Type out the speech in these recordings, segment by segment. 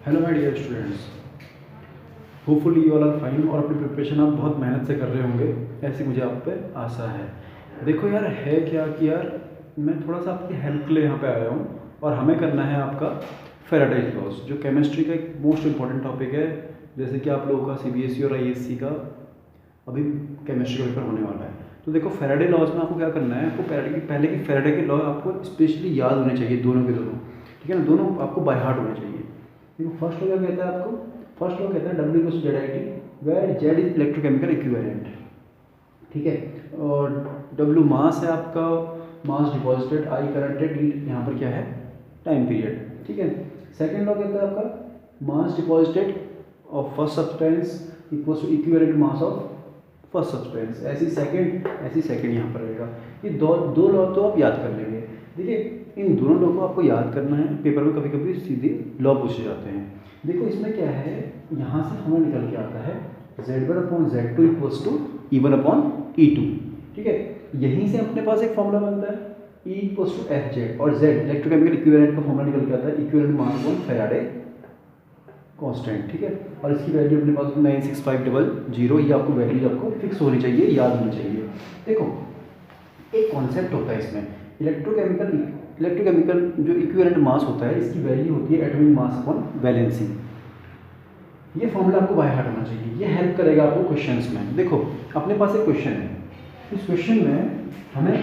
Hello my dear students, hopefully you all are fine और अपनी preparation आप बहुत मेहनत से कर रहे होंगे, ऐसी मुझे आप पे आशा है। देखो यार, है क्या कि यार मैं थोड़ा सा आपकी हेल्प के लिए यहाँ पे आया हूँ और हमें करना है आपका फैराडेज लॉज, जो केमिस्ट्री का एक मोस्ट इंपॉर्टेंट टॉपिक है। जैसे कि आप लोगों का सीबीएसई और आईएससी का अभी केमिस्ट्री का पेपर होने वाला है। तो देखो, फैराडे लॉज में आपको क्या करना है, आपको पहले की फैराडे के लॉ आपको स्पेशली याद होने चाहिए, दोनों के दोनों। ठीक है ना, दोनों आपको बाय हार्ट होने चाहिए। देखो, फर्स्ट लॉ क्या कहता है आपको, फर्स्ट लॉ कहता है W equals Z I T, where Z is electrochemical equivalent. ठीक है, और डब्ल्यू मास है आपका, मास डिपॉजिटेड, आई करंट है, डी यहाँ पर क्या है, टाइम पीरियड। ठीक है, सेकेंड लॉ कहता है आपका mass deposited of first substance equals to equivalent mass of first substance. ऐसी सेकेंड यहाँ पर रहेगा। ये दो लॉ तो आप याद कर लेंगे। देखिए, इन दोनों लॉ को आपको याद करना है, पेपर में कभी कभी सीधे लॉ पूछे जाते हैं। देखो, इसमें क्या है, यहाँ से हमें निकल के आता है Z1 upon Z2 equals to E1 upon E2। ठीक है, यहीं से अपने पास एक फॉर्मूला बनता है E इक्वल्स टू FZ, और Z इलेक्ट्रोकेमिकल इक्विवेलेंट का फॉर्मूला निकल के आता है equivalent mass upon Faraday constant. ठीक है, और इसकी वैल्यू अपने पास 96500, ये आपको वैल्यू आपको फिक्स होनी चाहिए, याद होनी चाहिए। देखो, एक कॉन्सेप्ट होता है इसमें, इलेक्ट्रोकेमिकल जो इक्विवेलेंट मास होता है, इसकी वैल्यू होती है एटॉमिक मास अपॉन वैलेंसी। ये फॉर्मूला आपको बाय हार्ट होना चाहिए, ये हेल्प करेगा आपको क्वेश्चंस में। देखो, अपने पास एक क्वेश्चन है, इस क्वेश्चन में हमें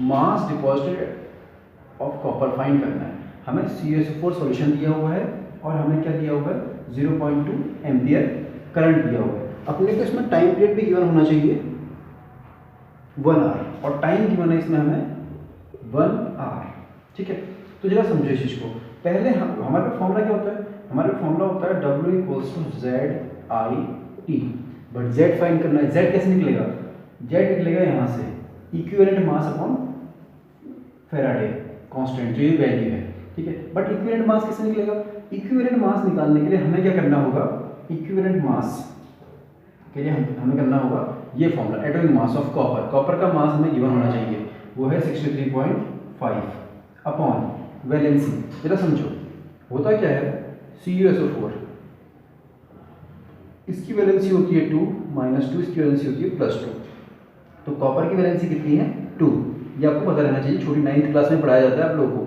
मास डिपॉजिटेड ऑफ कॉपर फाइंड करना है। हमें CuSO4 सॉल्यूशन दिया हुआ है और हमें क्या दिया हुआ है, 0.2 एम्पियर करंट दिया हुआ है। अपने को इसमें टाइम पीरियड भी गिवन होना चाहिए 1 आवर, और टाइम गिवन है इसमें हमें 1 आवर। ठीक है, तो जरा समझो इस चीज़ को। पहले हमारे फॉर्मूला क्या होता है, हमारे फॉर्मूला होता है W equals to ZIT, but Z find करना है। Z कैसे निकलेगा, Z निकलेगा यहाँ से equivalent mass upon Faraday constant, जो ये वैल्यू है। ठीक है, बट इक्विवेलेंट मास कैसे निकलेगा, इक्विवेलेंट मास निकालने के लिए हमें क्या करना होगा, इक्विवेलेंट मास के लिए हमें करना होगा ये formula, atomic mass of copper. Copper का मास हमें गिवन होना चाहिए, वो है 63.5 अपॉन वैलेंसी। जरा समझो, होता क्या है, CuSO4, इसकी वैलेंसी होती है 2 -2, इसकी वैलेंसी होती है +2। तो कॉपर की वैलेंसी कितनी है, 2। ये आपको पता रहना चाहिए, छोटी 9th क्लास में पढ़ाया जाता है आप लोगों को।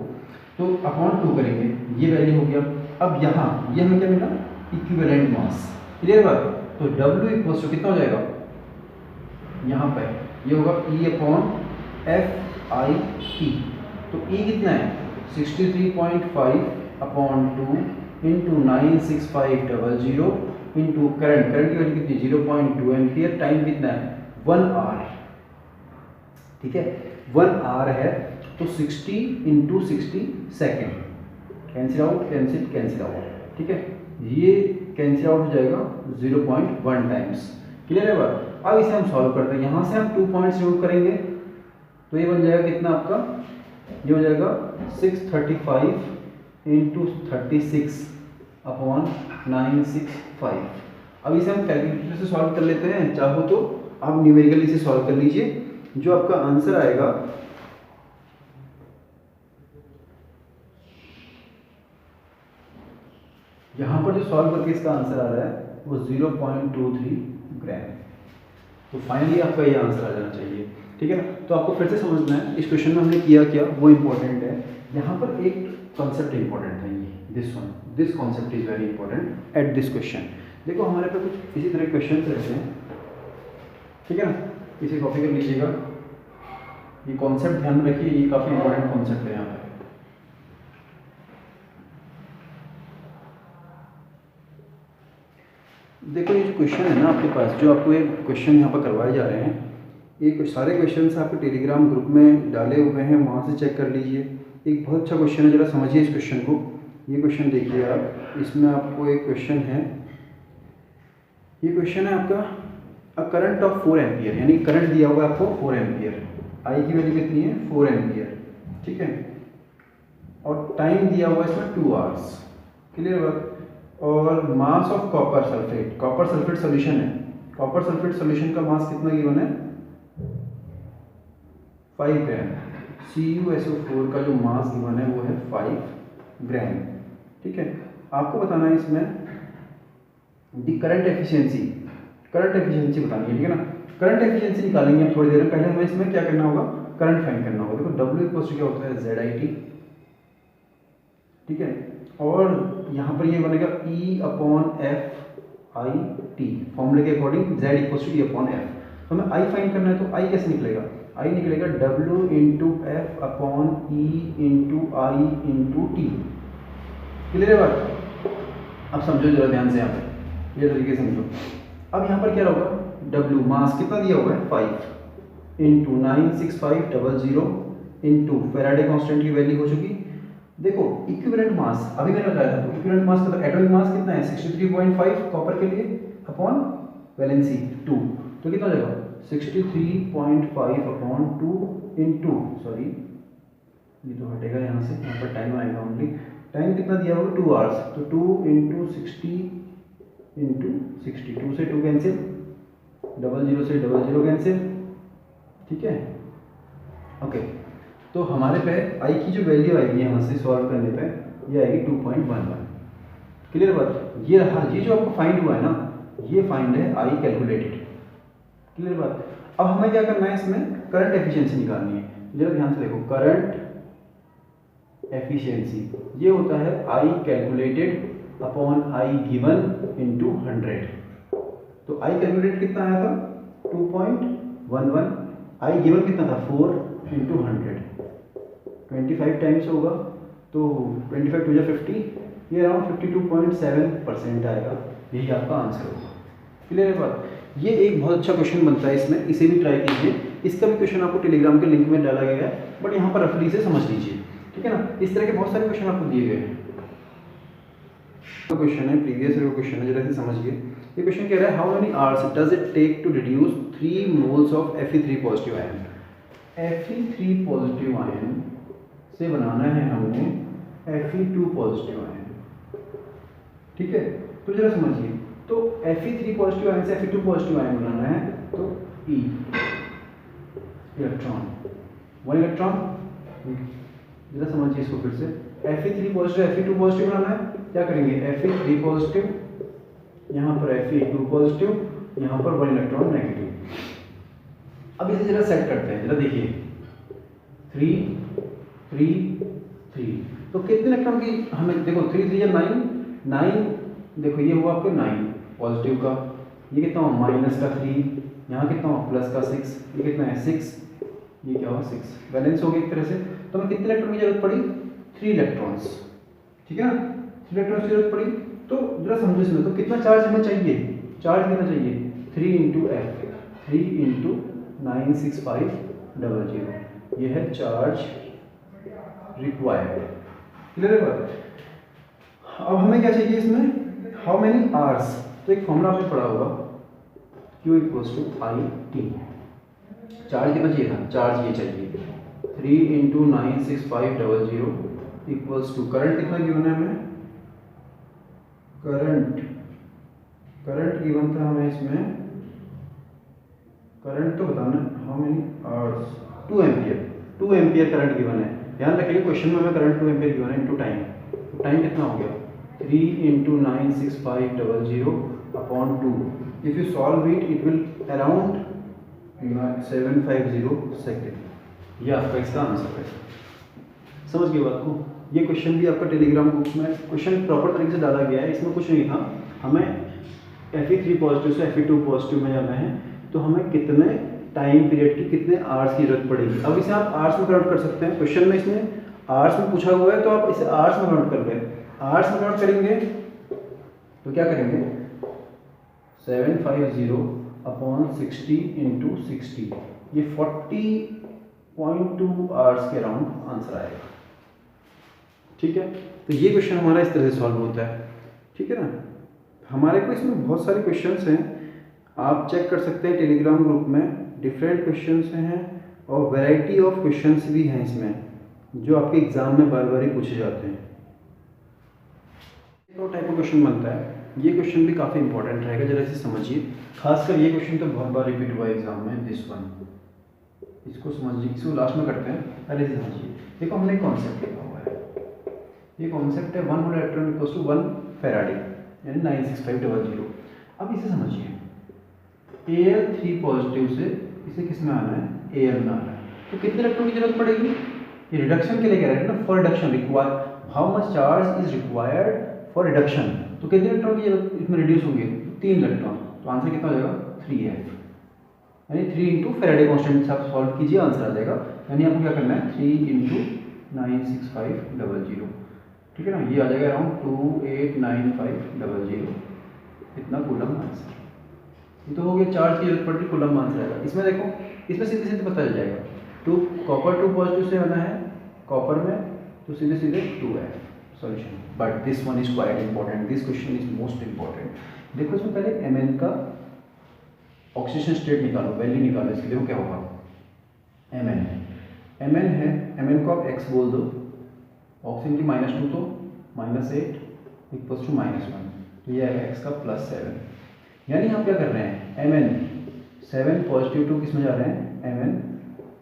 तो अपॉन 2 करेंगे, ये वैल्यू हो गया। अब यहाँ ये हमें क्या मिला, इक्विवेलेंट मास। क्लियर बात, तो W इक्वल्स टू कितना हो जाएगा, यहाँ पर ये होगा E अपॉन FIT। तो E कितना है, 63.5 अपॉन 2 इंटू 96500 इंटू करंट की वैल्यू कितनी, 0.2 एम्पियर, टाइम कितना है 1 आवर। ठीक है, 1 आवर है, तो 60 into 60 second, cancel out, cancel out. ठीक है, ये कैंसिल आउट हो जाएगा 0.1 टाइम्स। क्लियर है बात। अब इसे हम सॉल्व करते हैं, यहाँ से हम 2 पॉइंट्स रिमूव करेंगे, तो ये बन जाएगा कितना आपका, ये हो जाएगा 635 इंटू 36 अपॉन 965। अब इसे हम कैलकुलेटर से सॉल्व कर लेते हैं, चाहो तो आप न्यूमेरिकली से सॉल्व कर लीजिए। जो आपका आंसर आएगा, यहाँ पर जो सॉल्व करके इसका आंसर आ रहा है वो 0.23 ग्राम। तो फाइनली आपका ये आंसर आ जाना चाहिए। ठीक है ना, तो आपको फिर से समझना है इस क्वेश्चन में हमने किया क्या, वो इंपॉर्टेंट है। यहाँ पर एक कॉन्सेप्ट इंपॉर्टेंट है, ये this concept is very important at this question. देखो, हमारे पे कुछ इसी तरह क्वेश्चन रहते हैं, ठीक है ना, इसे कॉपी कर लीजिएगा। ये कॉन्सेप्ट ध्यान में रखिए, ये काफ़ी इंपॉर्टेंट कॉन्सेप्ट है यहाँ पर। देखो, ये जो क्वेश्चन है ना आपके पास, जो आपको ये क्वेश्चन यहाँ पर करवाए जा रहे हैं, ये कुछ सारे क्वेश्चन आपके टेलीग्राम ग्रुप में डाले हुए हैं, वहाँ से चेक कर लीजिए। एक बहुत अच्छा क्वेश्चन है, जरा समझिए इस क्वेश्चन को। ये क्वेश्चन देखिए आप, इसमें आपको एक क्वेश्चन है, ये क्वेश्चन है आपका अ करंट ऑफ 4 एम्पियर, यानी करंट दिया हुआ है आपको 4 एम्पियर, आई की वैल्यू कितनी है 4 एम्पियर। ठीक है, और टाइम दिया हुआ है इसमें 2 आवर्स। क्लियर बात। और mass of copper sulphate solution है, कॉपर सल्फेट सॉल्यूशन का मास कितना गिवन है 5 ग्राम। CuSO4 का जो मास गिवन है वो है 5 ग्राम। ठीक है, आपको बताना है इसमें दी करंट एफिशिएंसी बतानी है, ठीक है ना। करंट एफिशिएंसी निकालेंगे हम थोड़ी देर में। पहले हमें इसमें क्या करना होगा, करंट फाइंड करना होगा। देखो W इक्वल टू क्या होता है, ZIT, ठीक है। और यहाँ पर ये बनेगा E/F/IT, फॉर्मूले के according Z equal to E/F। तो हमें I फाइंड करना है, तो I कैसे निकलेगा, I निकलेगा W/F/E/I/T। क्लियर है बात। अब समझो जरा ध्यान से, यहाँ पे ये तरीके से समझो। अब यहाँ पर क्या होगा, W मास कितना दिया हुआ है 5 इंटू 96500 इंटू फेराडे कांस्टेंट की वैल्यू हो चुकी। देखो इक्विवेलेंट मास अभी मैंने बताया था, तो इक्विवेलेंट मास का एटॉमिक मास कितना है 63.5 कॉपर के लिए अपॉन वैलेंसी 2, तो कितना हो जाएगा 63.5 अपॉन 2 इंटू, सॉरी ये तो हटेगा यहाँ से, यहाँ पर टाइम आएगा ओनली। टाइम कितना दिया होगा 2 आवर्स, तो 2 इंटू 60 इंटू 60, 2 से 2 कैंसिल, 00 से 00 कैंसिल, ठीक है। ओके, तो हमारे पे आई की जो वैल्यू आएगी यहाँ से सॉल्व करने पे, ये आएगी 2.11। क्लियर बात। ये रहा, ये जो आपको फाइंड हुआ है ना, ये फाइंड है आई कैलकुलेटेड। क्लियर बात। अब हमें क्या करना है, इसमें करंट एफिशिएंसी निकालनी है। जरा ध्यान से देखो, करंट एफिशिएंसी ये होता है I calculated upon I given into 100। तो आई कैलकुलेटेड कितना आया था 2.11, आई गिवन कितना था 4 इंटू 100, 25 टाइम्स होगा, तो 25 टू 50, ये अराउंड 52.7% आएगा। यही आपका आंसर होगा। क्लियर है बात। ये एक बहुत अच्छा क्वेश्चन बनता है इसमें, इसे भी ट्राई कीजिए। इसका भी क्वेश्चन आपको टेलीग्राम के लिंक में डाला गया है, बट यहाँ पर रफली से समझ लीजिए, ठीक है ना। इस तरह के बहुत सारे क्वेश्चन आपको दिए गए हैं। क्वेश्चन है प्रीवियस ईयर क्वेश्चन है, जरा से समझिए। ये क्वेश्चन कह रहा है how many hours does it take to reduce 3 moles of Fe3 positive ion. Fe3 positive ion से बनाना है हमने Fe2 पॉजिटिव आयन, ठीक है। तो जरा समझिए, तो Fe3 पॉजिटिव आयन से Fe2 पॉजिटिव आयन बनाना है, तो E इलेक्ट्रॉन, 1 इलेक्ट्रॉन। जरा समझिए इसको फिर से, Fe3 पॉजिटिव Fe2 पॉजिटिव बनाना है, क्या करेंगे Fe3 पॉजिटिव, यहाँ पर Fe2 पॉजिटिव, यहाँ पर 1 इलेक्ट्रॉन नेगेटिव। अब इसे जरा सेट करते हैं, जरा देखिए 3 3 3, तो कितने इलेक्ट्रॉन की हमें, देखो 3 3 या 9 9, देखो ये हुआ आपका 9 पॉजिटिव का, ये कितना हुआ माइनस का 3, यहाँ कितना हुआ प्लस का 6, ये कितना है 6, ये क्या हुआ 6, बैलेंस हो गया एक तरह से। तो हमें कितने इलेक्ट्रॉन की जरूरत पड़ी 3 इलेक्ट्रॉन्स, ठीक है ना, 3 इलेक्ट्रॉन्स की जरूरत पड़ी। तो जरा समझो इसमें, तो कितना चार्ज हमें चाहिए, चार्ज कितना चाहिए 3 इंटू F, 3 इंटू 96500, ये है चार्ज रिक्वायर्ड। क्लियर है बात। अब हमें क्या चाहिए इसमें, हाउ मेनी आवर्स, तो एक फॉर्मूला आपने पढ़ा होगा Q equals to IT। Charge कितना चाहिए था, चार्ज ये चाहिए 3 इंटू 96500 इक्वल्स टू करंट कितना गिवन है हमें, करंट गिवन था हमें इसमें, करंट तो बताना how many hours, 2 ampere current given है। ध्यान रखिए क्वेश्चन में हमें करंट 2 एम्पियर गिवन है इंटू टाइम, तो टाइम कितना हो गया 3 into 96500 upon 2। If you solve it will around 750 second. ये आपका इसका आंसर है। समझ गए बात को। ये क्वेश्चन भी आपका टेलीग्राम ग्रुप में क्वेश्चन प्रॉपर तरीके से डाला गया है, इसमें कुछ नहीं था। हमें Fe3 पॉजिटिव से Fe2 पॉजिटिव में जाना है, तो हमें कितने टाइम पीरियड की, कितने आवर्स की जरूरत पड़ेगी। अब इसे आप आवर्स में कन्वर्ट कर सकते हैं, क्वेश्चन में इसमें आवर्स में पूछा हुआ है, तो आप इसे आवर्स में कन्वर्ट कर लें। आवर्स में कन्वर्ट करेंगे तो क्या करेंगे 750 अपॉन 60 इंटू 60, ये 40.2 आवर्स के अराउंड आंसर आएगा, ठीक है। तो ये क्वेश्चन हमारा इस तरह से सॉल्व होता है, ठीक है ना। हमारे को इसमें बहुत सारे क्वेश्चंस हैं, आप चेक कर सकते हैं टेलीग्राम ग्रुप में, डिफरेंट क्वेश्चंस हैं और वैरायटी ऑफ क्वेश्चंस भी हैं इसमें, जो आपके एग्जाम में बार बार ही पूछे जाते हैं। दो टाइप का क्वेश्चन बनता है, ये क्वेश्चन भी काफ़ी इंपॉर्टेंट रहेगा, जरा इसे समझिए। खासकर ये क्वेश्चन तो बहुत बार रिपीट हुआ है एग्जाम में, दिस वन, इसको समझिए, इसको लास्ट में करते हैं, पहले से समझिए। देखो हमने कॉन्सेप्ट लिखा हुआ है, ये कॉन्सेप्ट है 1 mole electron equals to 1 faraday यानी 96500। अब इसे समझिए, Al3 पॉजिटिव से इसे किस में आना है, Al में आना है, तो कितने इलेक्ट्रॉन की जरूरत पड़ेगी, ये रिडक्शन के लिए कह रहे हैं ना, for reduction require how much charge is required for reduction, तो कितने इलेक्ट्रॉन की जरूरत इसमें रिड्यूस होंगे, 3 इलेक्ट्रॉन, तो आंसर कितना हो जाएगा 3f, यानी 3 इंटू फैराडे कॉन्स्टेंट से आप सॉल्व कीजिए, आंसर आ जाएगा। यानी आपको क्या करना है, 3 इंटू 96500, ठीक है ना, ये आ जाएगा अराउंड 28950, इतना कूलम आंसर। ये तो हो गया चार्ज की जरूरत पड़ रही, कूलम आंसर आएगा। इसमें देखो, इसमें सीधे सीधे पता चल जाएगा, कॉपर 2 पॉजिटिव से आना है कॉपर में, तो सीधे सीधे 2f solution. But this one is quite important, this question is most important. देखो इसमें पहले Mn का ऑक्सीडेशन स्टेट निकालो, वैल्यू निकालो इसकी, देखो क्या होगा। Mn है, Mn को आप x बोल दो, ऑक्सीजन की -2 तो -8 इक्वल्स टू -1, तो ये आएगा x का +7। यानी हम क्या कर रहे हैं, Mn 7 पॉजिटिव टू किस में जा रहे हैं, Mn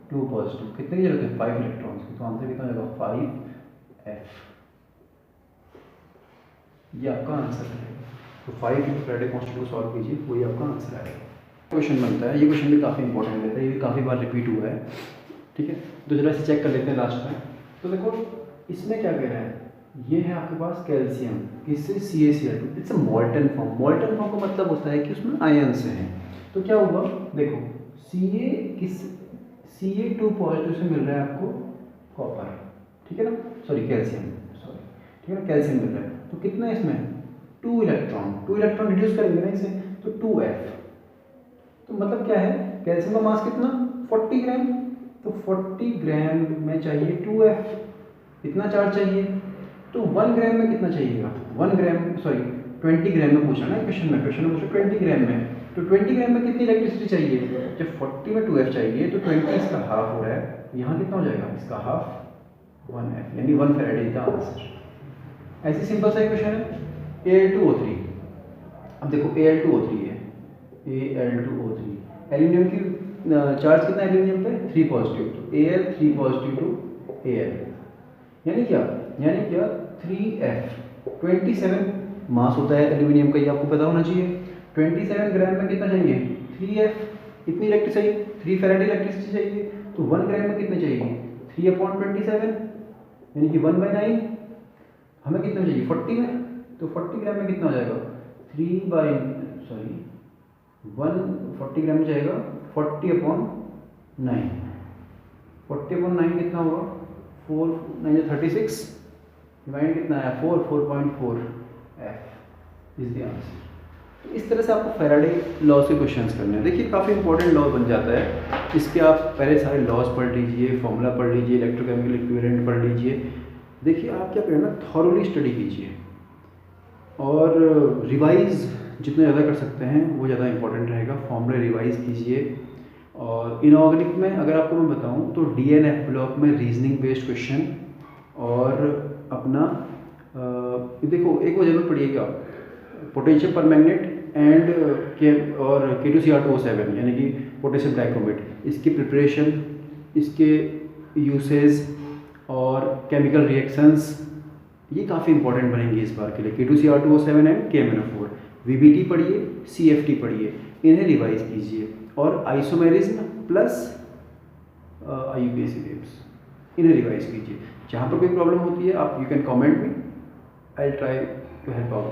2 पॉजिटिव, कितने की जरूरत है, 5 इलेक्ट्रॉन्स की, तो आंसर कितना जाएगा 5f, ये आपका आंसर है। तो 5 इंटू फैराडे कांस्टेंट को सॉल्व कीजिए, वही आपका आंसर आएगा। क्वेश्चन बनता है, ये क्वेश्चन भी काफ़ी इंपॉर्टेंट रहता है, ये भी काफ़ी बार रिपीट हुआ है, ठीक है। तो जरा इसे चेक कर लेते हैं लास्ट में। तो देखो इसमें क्या कह रहा है, ये है आपके पास कैल्शियम, किससे, CaCl2, it's a मॉल्टन form. मॉल्टन form का मतलब होता है कि उसमें आयन्स हैं। तो क्या हुआ, देखो Ca2 पॉजिटिव से मिल रहा है आपको कॉपर, ठीक है ना, सॉरी कैल्शियम, सॉरी, ठीक है ना, कैल्शियम मिल रहा है, तो कितना है इसमें 2 इलेक्ट्रॉन रिड्यूस करेंगे ना इसे, तो 2f, तो मतलब क्या है, कैल्शियम का मास कितना 40 ग्राम, तो 40 ग्राम में चाहिए 2f, इतना चार्ज चाहिए, तो 1 ग्राम में कितना चाहिएगा, 1 ग्राम सॉरी 20 ग्राम में पूछा ना क्वेश्चन में पूछा 20 ग्राम में, तो 20 ग्राम में कितनी इलेक्ट्रिसिटी चाहिए, जब 40 में 2f चाहिए तो 20 इसका हाफ हो रहा है, यहाँ कितना हो जाएगा, इसका हाफ 1f, यानी 1 फैराडे का आंसर। ऐसी सिंपल सा क्वेश्चन है। Al2O3, अब देखो Al2O3 है, Al2O3, एल्यूमिनियम की चार्ज कितना है एल्यूमिनियम पे, 3 पॉजिटिव, तो Al 3 पॉजिटिव टू Al, यानी क्या 3f, 27 मास होता है एल्यूमिनियम का, ये आपको पता होना चाहिए। 27 ग्राम में कितना चाहिए, 3f, इतनी इलेक्ट्रिसिटी चाहिए, 3 फैराडे इलेक्ट्रिसिटी चाहिए, तो 1 ग्राम में कितने चाहिए, 3/27, यानी कि 1/9, हमें कितना चाहिए 40 में, तो 40 ग्राम में कितना हो जाएगा 40 ग्राम में जाएगा 40/9, 40/9 कितना होगा 4 9 36, डिवाइड कितना है 4.4 f इज द आंसर। तो इस तरह से आपको फैराडे लॉ से क्वेश्चंस करने हैं। देखिए काफ़ी इंपॉर्टेंट लॉ बन जाता है, इसके आप पहले सारे लॉज पढ़ लीजिए, फॉर्मूला पढ़ लीजिए, इलेक्ट्रोकेमिकल इक्विवेलेंट पढ़ लीजिए। देखिए आप क्या करें ना, थॉरोली स्टडी कीजिए और रिवाइज जितना ज़्यादा कर सकते हैं वो ज़्यादा इंपॉर्टेंट रहेगा। फॉर्मूले रिवाइज कीजिए, और इनऑर्गेनिक में अगर आपको मैं बताऊं तो DNF ब्लॉक में रीजनिंग बेस्ड क्वेश्चन, और अपना देखो एक वो जरूर पढ़िएगा, पोटेशियम परमैंगनेट एंड और K2Cr2O7 यानी कि पोटेशियम डाइक्रोमेट, इसकी प्रिपरेशन, इसके यूसेज और केमिकल रिएक्शंस, ये काफ़ी इंपॉर्टेंट बनेंगे इस बार के लिए। K2Cr2O7 एंड KMnO4, VBT पढ़िए, CFT पढ़िए, इन्हें रिवाइज कीजिए, और आइसोमेरिज्म प्लस IUPAC वेव्स, इन्हें रिवाइज कीजिए। जहाँ पर कोई प्रॉब्लम होती है आप you can comment me, I will try to help out.